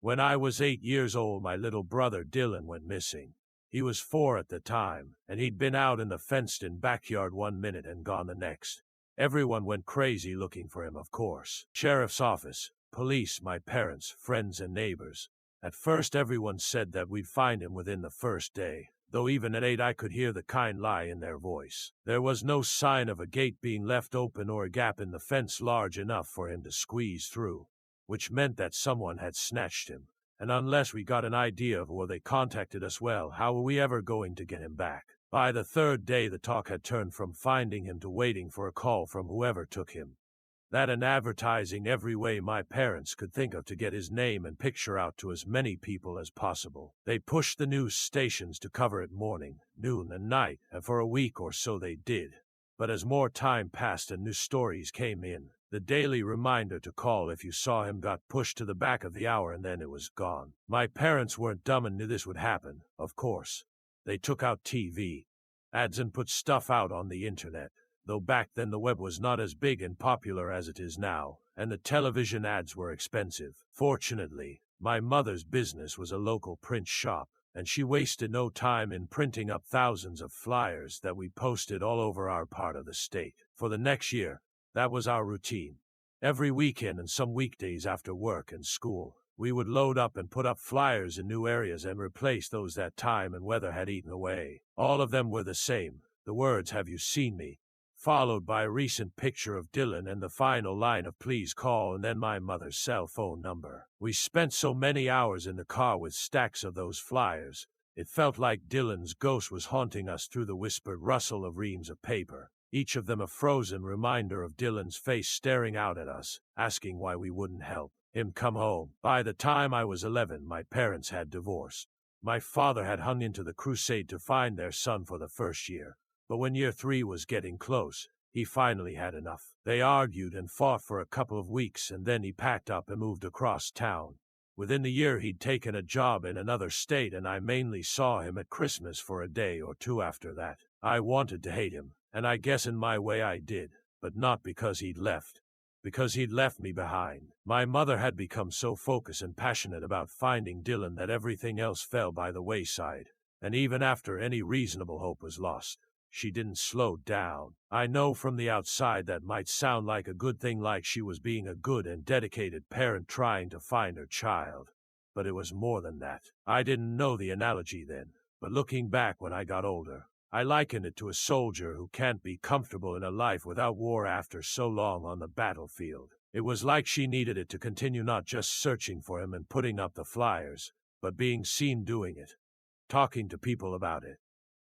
When I was 8 years old, my little brother Dylan went missing. He was 4 at the time, and he'd been out in the fenced-in backyard 1 minute and gone the next. Everyone went crazy looking for him, of course. Sheriff's office, police, my parents, friends, and neighbors. At first everyone said that we'd find him within the first day, though even at 8 I could hear the kind lie in their voice. There was no sign of a gate being left open or a gap in the fence large enough for him to squeeze through, which meant that someone had snatched him. And unless we got an idea of where they contacted us, well, how were we ever going to get him back? By the third day, the talk had turned from finding him to waiting for a call from whoever took him. That and advertising every way my parents could think of to get his name and picture out to as many people as possible. They pushed the news stations to cover it morning, noon, and night, and for a week or so they did. But as more time passed and new stories came in, the daily reminder to call if you saw him got pushed to the back of the hour, and then it was gone. My parents weren't dumb and knew this would happen, of course. They took out TV ads and put stuff out on the internet, though back then the web was not as big and popular as it is now, and the television ads were expensive. Fortunately, my mother's business was a local print shop, and she wasted no time in printing up thousands of flyers that we posted all over our part of the state. For the next year, that was our routine. Every weekend and some weekdays after work and school, we would load up and put up flyers in new areas and replace those that time and weather had eaten away. All of them were the same. The words, "Have you seen me?" followed by a recent picture of Dylan and the final line of "Please call," and then my mother's cell phone number. We spent so many hours in the car with stacks of those flyers, it felt like Dylan's ghost was haunting us through the whispered rustle of reams of paper, each of them a frozen reminder of Dylan's face staring out at us, asking why we wouldn't help him come home. By the time I was 11, my parents had divorced. My father had hung into the crusade to find their son for the first year, but when year 3 was getting close, he finally had enough. They argued and fought for a couple of weeks, and then he packed up and moved across town. Within the year, he'd taken a job in another state, and I mainly saw him at Christmas for a day or two after that. I wanted to hate him, and I guess in my way I did, but not because he'd left. Because he'd left me behind. My mother had become so focused and passionate about finding Dylan that everything else fell by the wayside, and even after any reasonable hope was lost, she didn't slow down. I know from the outside that might sound like a good thing, like she was being a good and dedicated parent trying to find her child, but it was more than that. I didn't know the analogy then, but looking back when I got older, I liken it to a soldier who can't be comfortable in a life without war after so long on the battlefield. It was like she needed it to continue, not just searching for him and putting up the flyers, but being seen doing it, talking to people about it,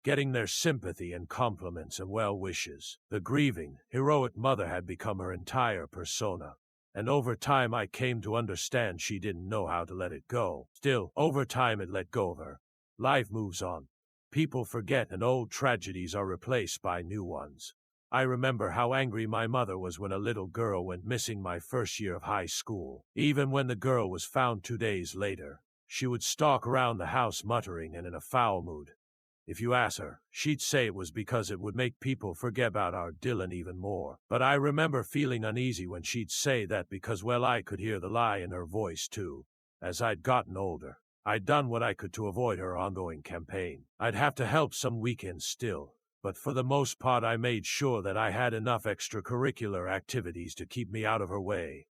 getting their sympathy and compliments and well wishes. The grieving, heroic mother had become her entire persona, and over time I came to understand she didn't know how to let it go. Still, over time it let go of her. Life moves on. People forget, and old tragedies are replaced by new ones. I remember how angry my mother was when a little girl went missing my first year of high school. Even when the girl was found 2 days later, she would stalk around the house muttering and in a foul mood. If you ask her, she'd say it was because it would make people forget about our Dylan even more. But I remember feeling uneasy when she'd say that because, well, I could hear the lie in her voice too. As I'd gotten older, I'd done what I could to avoid her ongoing campaign. I'd have to help some weekends still, but for the most part I made sure that I had enough extracurricular activities to keep me out of her way.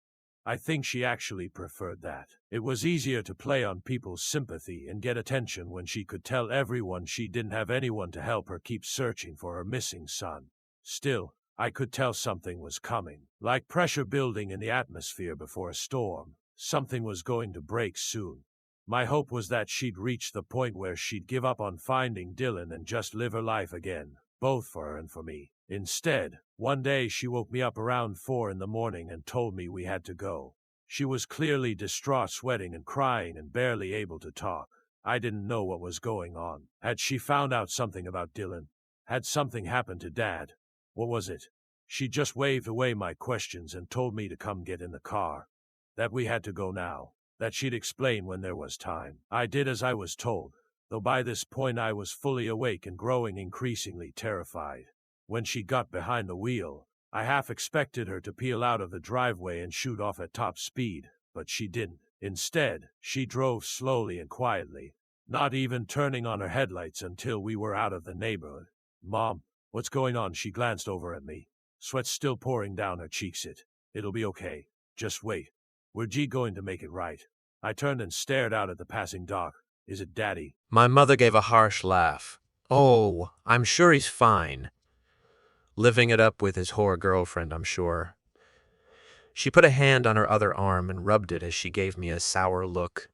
I think she actually preferred that. It was easier to play on people's sympathy and get attention when she could tell everyone she didn't have anyone to help her keep searching for her missing son. Still, I could tell something was coming, like pressure building in the atmosphere before a storm. Something was going to break soon. My hope was that she'd reach the point where she'd give up on finding Dylan and just live her life again, both for her and for me. Instead, one day she woke me up around 4 in the morning and told me we had to go. She was clearly distraught, sweating and crying and barely able to talk. I didn't know what was going on. Had she found out something about Dylan? Had something happened to Dad? What was it? She just waved away my questions and told me to come get in the car. That we had to go now. That she'd explain when there was time. I did as I was told, though by this point I was fully awake and growing increasingly terrified. When she got behind the wheel, I half expected her to peel out of the driveway and shoot off at top speed, but she didn't. Instead, she drove slowly and quietly, not even turning on her headlights until we were out of the neighborhood. Mom, what's going on? She glanced over at me. Sweat still pouring down her cheeks. It'll be okay. Just wait. We're going to make it right. I turned and stared out at the passing dock. Is it Daddy? My mother gave a harsh laugh. Oh, I'm sure he's fine. Living it up with his whore girlfriend, I'm sure. She put a hand on her other arm and rubbed it as she gave me a sour look.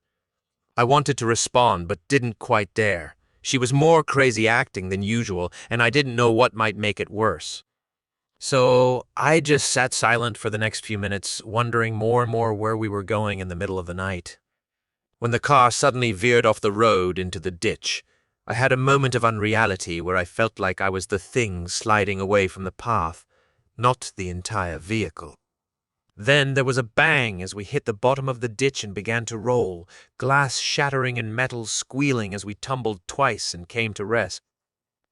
I wanted to respond, but didn't quite dare. She was more crazy acting than usual, and I didn't know what might make it worse. So I just sat silent for the next few minutes, wondering more and more where we were going in the middle of the night. When the car suddenly veered off the road into the ditch, I had a moment of unreality where I felt like I was the thing sliding away from the path, not the entire vehicle. Then there was a bang as we hit the bottom of the ditch and began to roll, glass shattering and metal squealing as we tumbled twice and came to rest.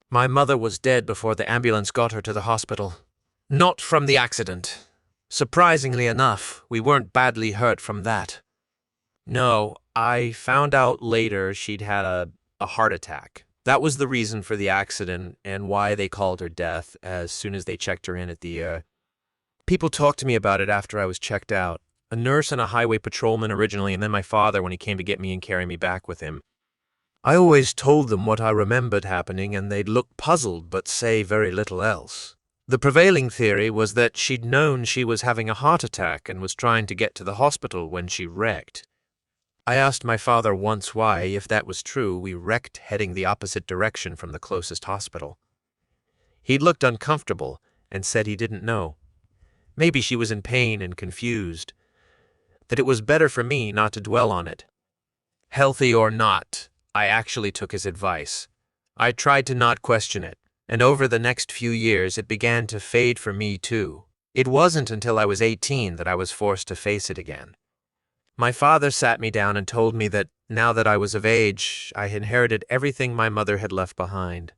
My mother was dead before the ambulance got her to the hospital. Not from the accident. Surprisingly enough, we weren't badly hurt from that. No, I found out later she'd had a heart attack. That was the reason for the accident and why they called her death as soon as they checked her in at the People talked to me about it after I was checked out. A nurse and a highway patrolman originally, and then my father when he came to get me and carry me back with him. I always told them what I remembered happening, and they'd look puzzled but say very little else. The prevailing theory was that she'd known she was having a heart attack and was trying to get to the hospital when she wrecked. I asked my father once why, if that was true, we wrecked heading the opposite direction from the closest hospital. He looked uncomfortable and said he didn't know. Maybe she was in pain and confused. That it was better for me not to dwell on it. Healthy or not, I actually took his advice. I tried to not question it, and over the next few years it began to fade for me too. It wasn't until I was 18 that I was forced to face it again. My father sat me down and told me that, now that I was of age, I inherited everything my mother had left behind.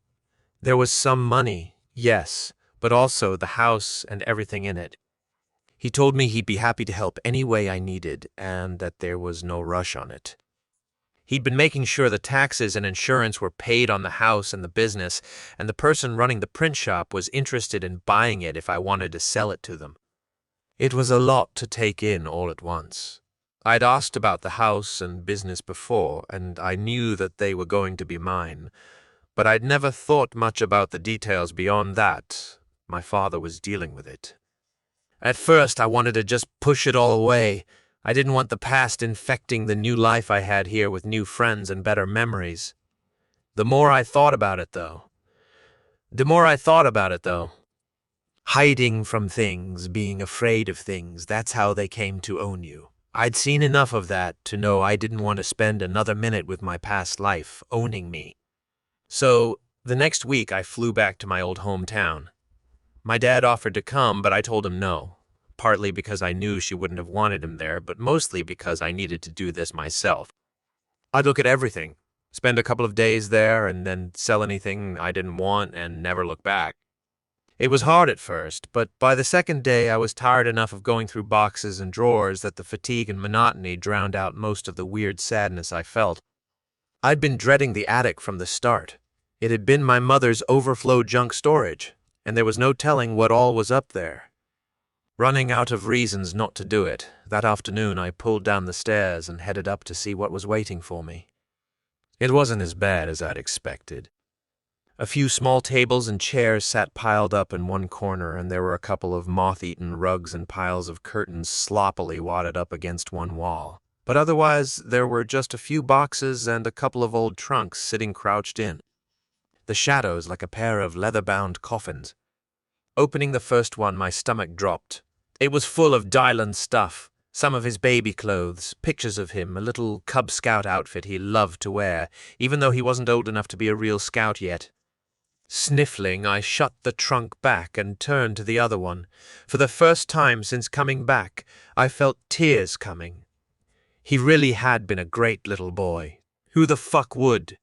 There was some money, yes, but also the house and everything in it. He told me he'd be happy to help any way I needed, and that there was no rush on it. He'd been making sure the taxes and insurance were paid on the house and the business, and the person running the print shop was interested in buying it if I wanted to sell it to them. It was a lot to take in all at once. I'd asked about the house and business before, and I knew that they were going to be mine, but I'd never thought much about the details beyond that. My father was dealing with it. At first, I wanted to just push it all away. I didn't want the past infecting the new life I had here with new friends and better memories. The more I thought about it, though. Hiding from things, being afraid of things, that's how they came to own you. I'd seen enough of that to know I didn't want to spend another minute with my past life owning me. So, the next week I flew back to my old hometown. My dad offered to come, but I told him no, partly because I knew she wouldn't have wanted him there, but mostly because I needed to do this myself. I'd look at everything, spend a couple of days there, and then sell anything I didn't want and never look back. It was hard at first, but by the second day I was tired enough of going through boxes and drawers that the fatigue and monotony drowned out most of the weird sadness I felt. I'd been dreading the attic from the start. It had been my mother's overflow junk storage, and there was no telling what all was up there. Running out of reasons not to do it, that afternoon I pulled down the stairs and headed up to see what was waiting for me. It wasn't as bad as I'd expected. A few small tables and chairs sat piled up in one corner, and there were a couple of moth-eaten rugs and piles of curtains sloppily wadded up against one wall. But otherwise, there were just a few boxes and a couple of old trunks sitting crouched in, the shadows like a pair of leather-bound coffins. Opening the first one, my stomach dropped. It was full of Dylan's stuff, some of his baby clothes, pictures of him, a little Cub Scout outfit he loved to wear, even though he wasn't old enough to be a real scout yet. Sniffling, I shut the trunk back and turned to the other one. For the first time since coming back, I felt tears coming. He really had been a great little boy. Who the fuck would?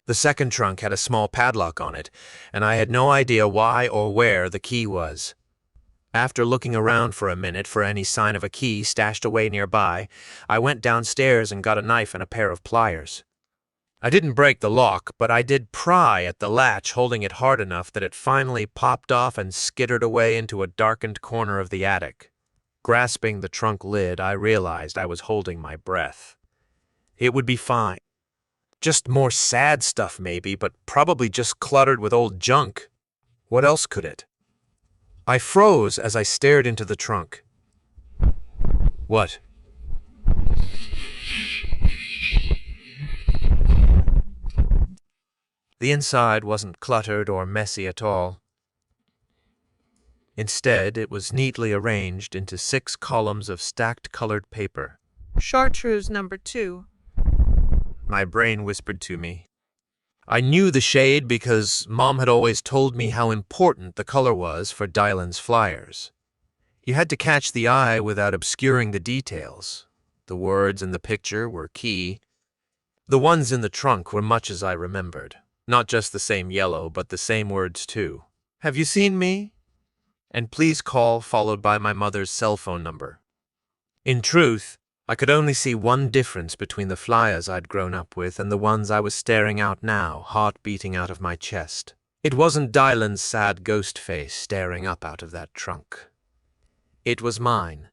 The second trunk had a small padlock on it, and I had no idea why or where the key was. After looking around for a minute for any sign of a key stashed away nearby, I went downstairs and got a knife and a pair of pliers. I didn't break the lock, but I did pry at the latch, holding it hard enough that it finally popped off and skittered away into a darkened corner of the attic. Grasping the trunk lid, I realized I was holding my breath. It would be fine. Just more sad stuff maybe, but probably just cluttered with old junk. What else could it? I froze as I stared into the trunk. What? The inside wasn't cluttered or messy at all. Instead, it was neatly arranged into 6 columns of stacked colored paper. Chartreuse number 2. My brain whispered to me. I knew the shade because Mom had always told me how important the color was for Dylan's flyers. You had to catch the eye without obscuring the details. The words in the picture were key. The ones in the trunk were much as I remembered. Not just the same yellow, but the same words too. Have you seen me? And please call, followed by my mother's cell phone number. In truth, I could only see one difference between the flyers I'd grown up with and the ones I was staring out now, heart beating out of my chest. It wasn't Dylan's sad ghost face staring up out of that trunk. It was mine.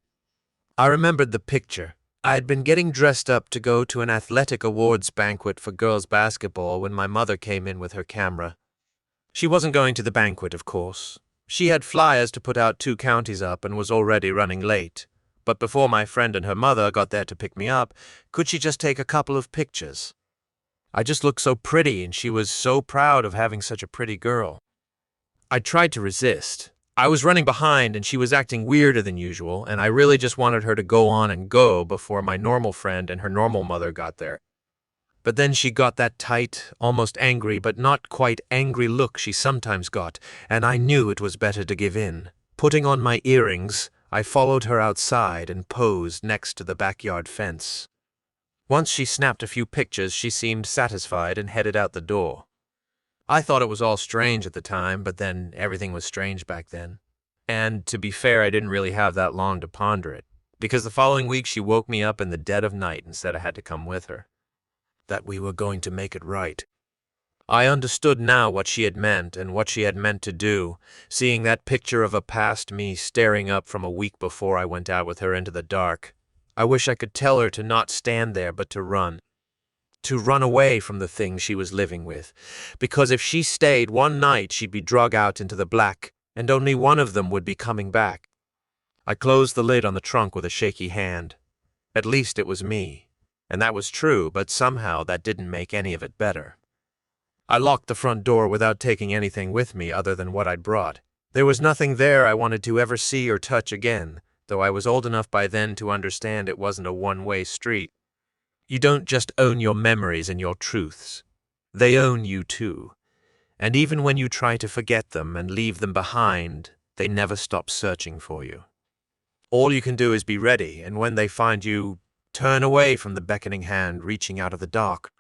I remembered the picture. I had been getting dressed up to go to an athletic awards banquet for girls' basketball when my mother came in with her camera. She wasn't going to the banquet, of course. She had flyers to put out 2 counties up and was already running late. But before my friend and her mother got there to pick me up, could she just take a couple of pictures? I just looked so pretty, and she was so proud of having such a pretty girl. I tried to resist. I was running behind, and she was acting weirder than usual, and I really just wanted her to go on and go before my normal friend and her normal mother got there. But then she got that tight, almost angry, but not quite angry look she sometimes got, and I knew it was better to give in. Putting on my earrings, I followed her outside and posed next to the backyard fence. Once she snapped a few pictures, she seemed satisfied and headed out the door. I thought it was all strange at the time, but then everything was strange back then. And to be fair, I didn't really have that long to ponder it, because the following week she woke me up in the dead of night and said I had to come with her. That we were going to make it right. I understood now what she had meant and what she had meant to do, seeing that picture of a past me staring up from a week before I went out with her into the dark. I wish I could tell her to not stand there, but to run. To run away from the thing she was living with, because if she stayed one night she'd be drug out into the black, and only one of them would be coming back. I closed the lid on the trunk with a shaky hand. At least it was me, and that was true, but somehow that didn't make any of it better. I locked the front door without taking anything with me other than what I'd brought. There was nothing there I wanted to ever see or touch again, though I was old enough by then to understand it wasn't a one-way street. You don't just own your memories and your truths. They own you too. And even when you try to forget them and leave them behind, they never stop searching for you. All you can do is be ready, and when they find you, turn away from the beckoning hand reaching out of the dark.